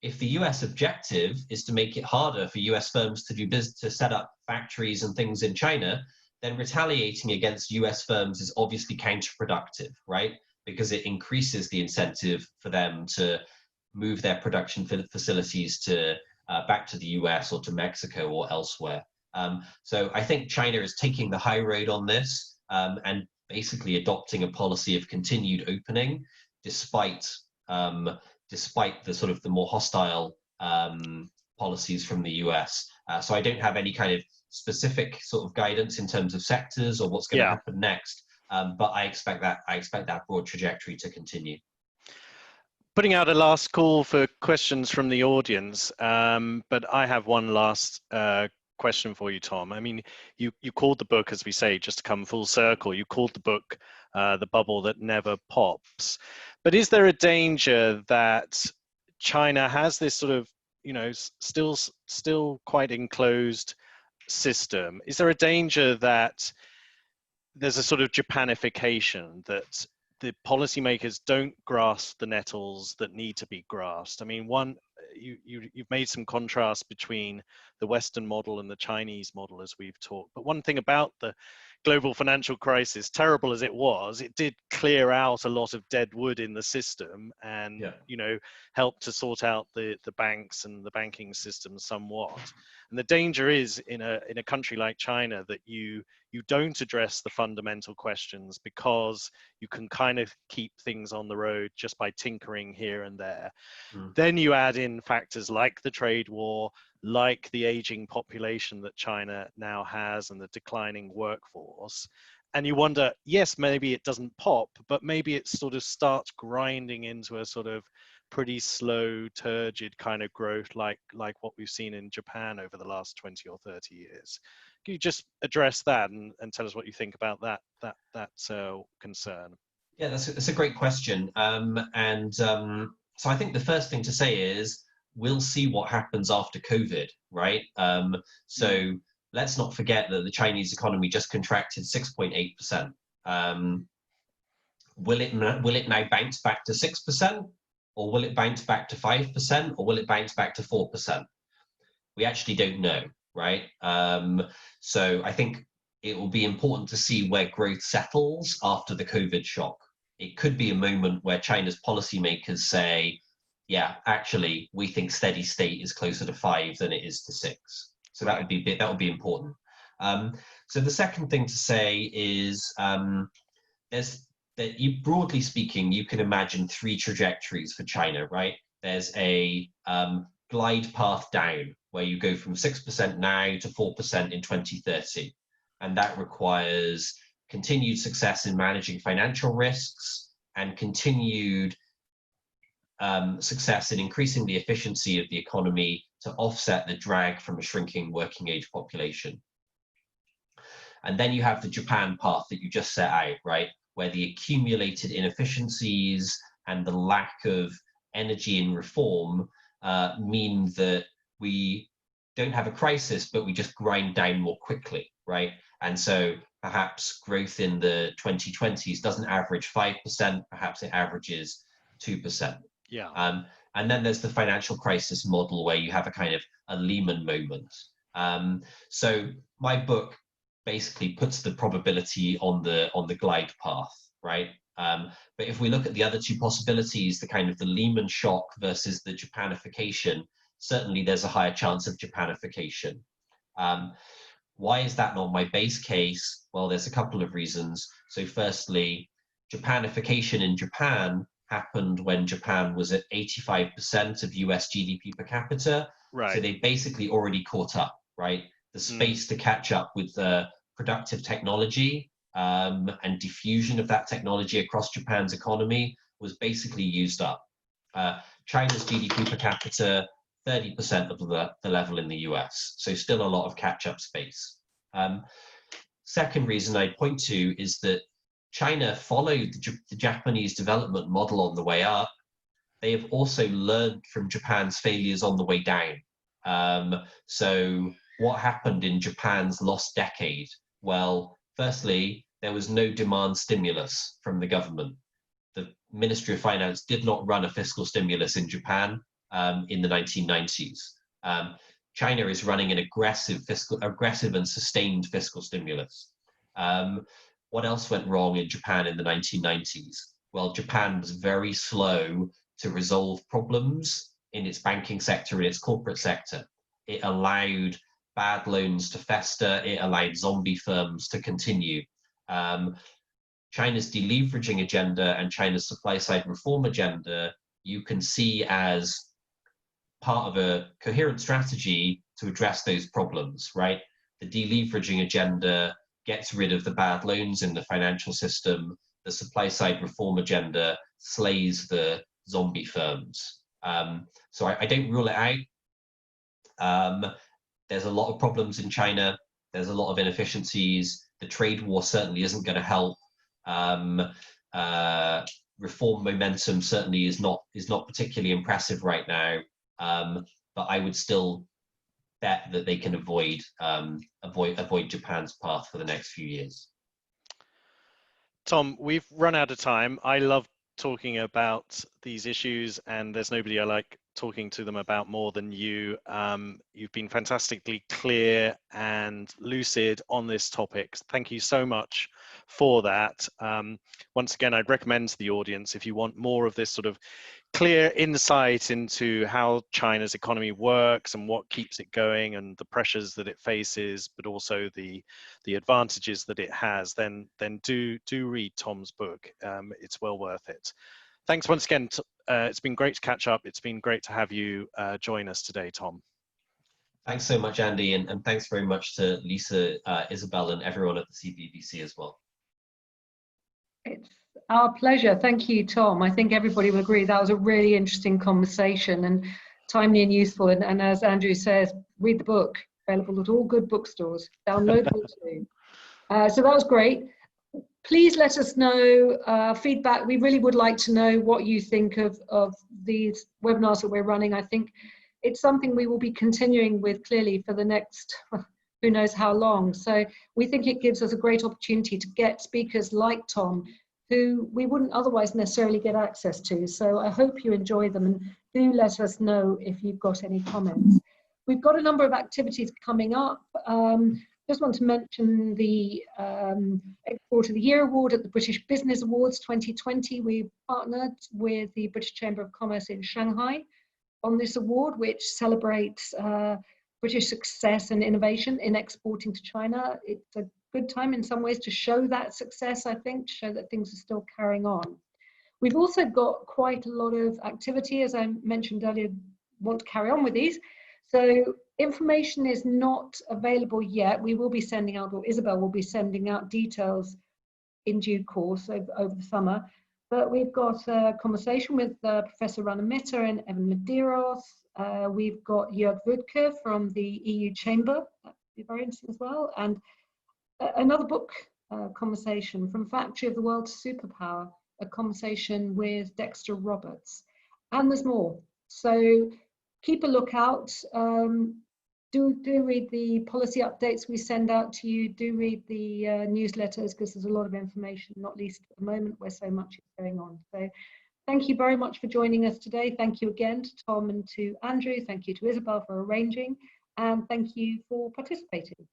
[SPEAKER 4] if the US objective is to make it harder for US firms to do business, to set up factories and things in China, then retaliating against US firms is obviously counterproductive, right? Because it increases the incentive for them to move their production facilities to back to the US or to Mexico or elsewhere. So I think China is taking the high road on this, and basically adopting a policy of continued opening, despite the sort of the more hostile policies from the US. So I don't have any kind of specific sort of guidance in terms of sectors or what's going to happen next, but I expect that broad trajectory to continue.
[SPEAKER 3] Putting out a last call for questions from the audience, but I have one last question for you, Tom. I mean, you called the book, as we say, just to come full circle, you called the book The Bubble That Never Pops. But is there a danger that China has this sort of, still quite enclosed system? Is there a danger that there's a sort of Japanification, that the policymakers don't grasp the nettles that need to be grasped? I mean, you've made some contrast between the Western model and the Chinese model, as we've talked. But one thing about the global financial crisis, terrible as it was, it did clear out a lot of dead wood in the system, and help to sort out the banks and the banking system somewhat. And the danger is in a country like China that you don't address the fundamental questions, because you can kind of keep things on the road just by tinkering here and there. Then you add in factors like the trade war, like the aging population that China now has and the declining workforce. And you wonder, yes, maybe it doesn't pop, but maybe it sort of starts grinding into a sort of pretty slow, turgid kind of growth like what we've seen in Japan over the last 20 or 30 years. Can you just address that and tell us what you think about that concern?
[SPEAKER 4] Yeah, that's a great question. So I think the first thing to say is we'll see what happens after COVID, right? So let's not forget that the Chinese economy just contracted 6.8%. Will it now bounce back to 6%? Or will it bounce back to 5%? Or will it bounce back to 4%? We actually don't know, right? So I think it will be important to see where growth settles after the COVID shock. It could be a moment where China's policymakers say, yeah, actually, we think steady state is closer to 5 than it is to 6. So that would be important. So the second thing to say is broadly speaking, you can imagine 3 trajectories for China, right? There's a glide path down where you go from 6% now to 4% in 2030. And that requires continued success in managing financial risks and continued success in increasing the efficiency of the economy to offset the drag from a shrinking working age population. And then you have the Japan path that you just set out, right? Where the accumulated inefficiencies and the lack of energy in reform mean that we don't have a crisis, but we just grind down more quickly, right? And so perhaps growth in the 2020s doesn't average 5%, perhaps it averages 2%.
[SPEAKER 3] Yeah.
[SPEAKER 4] And then there's the financial crisis model where you have a kind of a Lehman moment. So my book basically puts the probability on the glide path, right? But if we look at the other 2 possibilities, the kind of the Lehman shock versus the Japanification, certainly there's a higher chance of Japanification. Why is that not my base case? Well, there's a couple of reasons. So firstly, Japanification in Japan happened when Japan was at 85% of US GDP per capita.
[SPEAKER 3] Right.
[SPEAKER 4] So they basically already caught up, right? The space to catch up with the productive technology and diffusion of that technology across Japan's economy was basically used up. China's GDP per capita, 30% of the level in the US. So still a lot of catch-up space. Second reason I'd point to is that China followed the Japanese development model on the way up. They have also learned from Japan's failures on the way down. So what happened in Japan's lost decade? Well, firstly, there was no demand stimulus from the government. The Ministry of Finance did not run a fiscal stimulus in Japan in the 1990s. China is running an aggressive and sustained fiscal stimulus. What else went wrong in Japan in the 1990s? Well, Japan was very slow to resolve problems in its banking sector and its corporate sector. It allowed bad loans to fester. It allowed zombie firms to continue. China's deleveraging agenda and China's supply side reform agenda, you can see as part of a coherent strategy to address those problems, right? The deleveraging agenda gets rid of the bad loans in the financial system. The supply side reform agenda slays the zombie firms. So I don't rule it out. There's a lot of problems in China. There's a lot of inefficiencies. The trade war certainly isn't going to help. Reform momentum certainly is not particularly impressive right now. But I would still bet that they can avoid Japan's path for the next few years.
[SPEAKER 3] Tom, we've run out of time. I love talking about these issues, and there's nobody I like talking to them about more than you. You've been fantastically clear and lucid on this topic. Thank you so much for that. Once again, I'd recommend to the audience, if you want more of this sort of clear insight into how China's economy works and what keeps it going and the pressures that it faces, but also the advantages that it has, then do read Tom's book. It's well worth it. Thanks once again. It's been great to catch up. It's been great to have you join us today, Tom.
[SPEAKER 4] Thanks so much, Andy, and thanks very much to Lisa, Isabel, and everyone at the CBBC as well.
[SPEAKER 2] It's our pleasure. Thank you, Tom. I think everybody will agree that was a really interesting conversation and timely and useful. And as Andrew says, read the book, available at all good bookstores, downloadable too. So that was great. Please let us know feedback. We really would like to know what you think of these webinars that we're running. I think it's something we will be continuing with clearly for the next, who knows how long. So we think it gives us a great opportunity to get speakers like Tom, who we wouldn't otherwise necessarily get access to. So I hope you enjoy them, and do let us know if you've got any comments. We've got a number of activities coming up. Just want to mention the Export of the Year Award at the British Business Awards 2020. We partnered with the British Chamber of Commerce in Shanghai on this award, which celebrates British success and innovation in exporting to China. It's a good time in some ways to show that success, I think, to show that things are still carrying on. We've also got quite a lot of activity, as I mentioned earlier, want to carry on with these. So information is not available yet. We will be sending out, or Isabel will be sending out details in due course over the summer. But we've got a conversation with Professor Rana Mitter and Evan Medeiros. We've got Jörg Wüdke from the EU Chamber. That would be very interesting as well. And another book conversation, From Factory of the World to Superpower, a conversation with Dexter Roberts. And there's more. So keep a lookout. Do read the policy updates we send out to you. Do read the newsletters, because there's a lot of information, not least at the moment where so much is going on. So thank you very much for joining us today. Thank you again to Tom and to Andrew. Thank you to Isabel for arranging, and thank you for participating.